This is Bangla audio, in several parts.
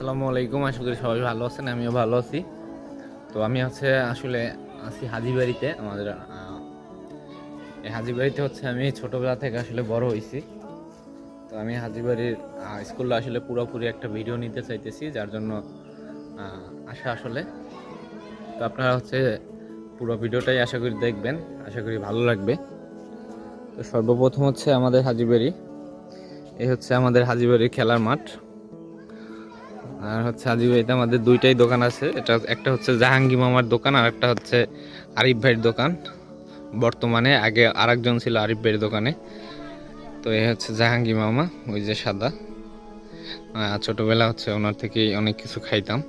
আসসালামু আলাইকুম। আশা করি সবাই ভালো আছেন, আমিও ভালো আছি। তো আমি আসলে আছি হাজীবাড়িতে। আমাদের এই হাজীবাড়িতে আমি ছোটবেলা থেকে আসলে বড় হয়েছি। তো আমি হাজীবাড়ির স্কুলে আসলে পুরোপুরি একটা ভিডিও নিতে চাইতেছি, যার জন্য আসা আসলে। তো আপনারা পুরো ভিডিওটাই আশা করি দেখবেন, আশা করি ভালো লাগবে। তো সর্বপ্রথম আমাদের হাজীবাড়ি, এই আমাদের হাজীবাড়ির খেলার মাঠ। আর হাজীবাড়িতে আমাদের দুইটাই দোকান আছে। একটা জাহাঙ্গীর মামার দোকান, আর একটা আরিফ ভাইয়ের দোকান। বর্তমানে, আগে আরেকজন ছিল আরিফ ভাইয়ের দোকানে। তো এই জাহাঙ্গীর মামা, ওই যে সাদা। ছোটবেলা ওনার থেকে অনেক কিছু খাইতাম।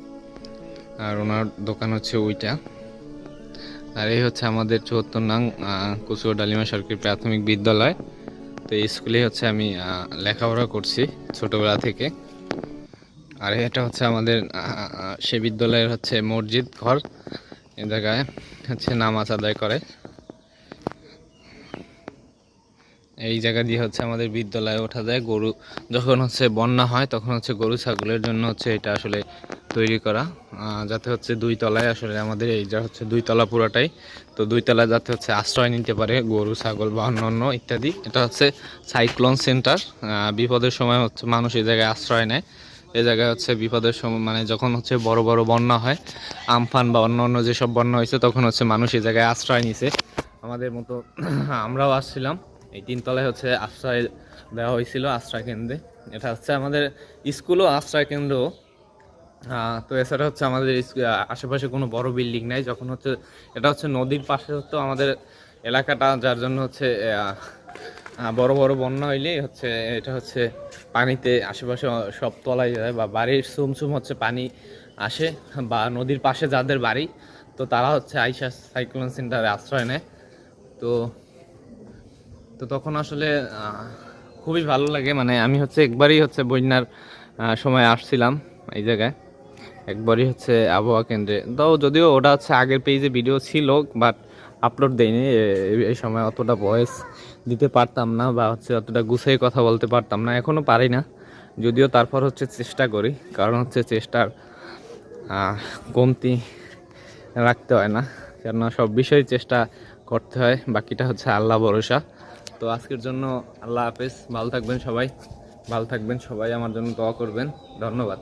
আর ওনার দোকান ওইটা। আর এই আমাদের 74 নং কুচুয়া ডালিমা সরকারি প্রাথমিক বিদ্যালয়। তো এই স্কুলে আমি লেখাপড়া করছি ছোটবেলা থেকে। আর এটা আমাদের সে বিদ্যালয়ের মসজিদ ঘর। এই জায়গায় নামাজ আদায় করে। এই জায়গা দিয়ে আমাদের বিদ্যালয়ে ওঠা যায়। গরু যখন বন্যা হয়, তখন গরু ছাগলের জন্য এটা আসলে তৈরি করা, যাতে দুই তলায় আসলে আমাদের এই যা দুই তলা পুরাটাই। তো দুই তলায় যাতে আশ্রয় নিতে পারে গরু ছাগল বা অন্যান্য ইত্যাদি। এটা সাইক্লোন সেন্টার। বিপদের সময় মানুষ এই জায়গায় আশ্রয় নেয়। এই জায়গায় বিপদের সময়, মানে যখন বড় বড় বন্যা হয়, আমফান বা অন্য যেসব বন্যা হয়েছে, তখন মানুষ এই জায়গায় আশ্রয় নিছে। আমাদের মতো আমরাও আসছিলাম। এই তিনতলায় আশ্রয় দেওয়া হয়েছিল, আশ্রয় কেন্দ্রে। এটা আমাদের স্কুলও আশ্রয় কেন্দ্র। তো এছাড়া আমাদের আশেপাশে কোনো বড় বিল্ডিং নাই। যখন এটা নদীর পাশে আমাদের এলাকাটা, যার জন্য বড় বড় বন্যা হইলে এটা পানিতে আশেপাশে সব তলায় যায়, বা বাড়ির সুমসুম পানি আসে, বা নদীর পাশে যাদের বাড়ি, তো তারা আইসা সাইক্লোন সেন্টারে আশ্রয় নেয়। তো তো তখন আসলে খুবই ভালো লাগে। মানে আমি একবারই বন্যার সময় আসছিলাম এই জায়গায়, একবারই আবহাওয়া কেন্দ্রে। তো যদিও ওটা আগের পেজে ভিডিও ছিল, বাট আপলোড দেয়নি। এই সময় অতটা ভয়েস দিতে পারতাম না, বা অতটা গুছিয়ে কথা বলতে পারতাম না। এখনও পারি না, যদিও তারপর চেষ্টা করি। কারণ চেষ্টার কমতি রাখতে হয় না, কেননা সব বিষয়ে চেষ্টা করতে হয়। বাকিটা আল্লাহ ভরসা। তো আজকের জন্য আল্লাহ হাফেজ। ভালো থাকবেন সবাই, ভালো থাকবেন সবাই। আমার জন্য দোয়া করবেন। ধন্যবাদ।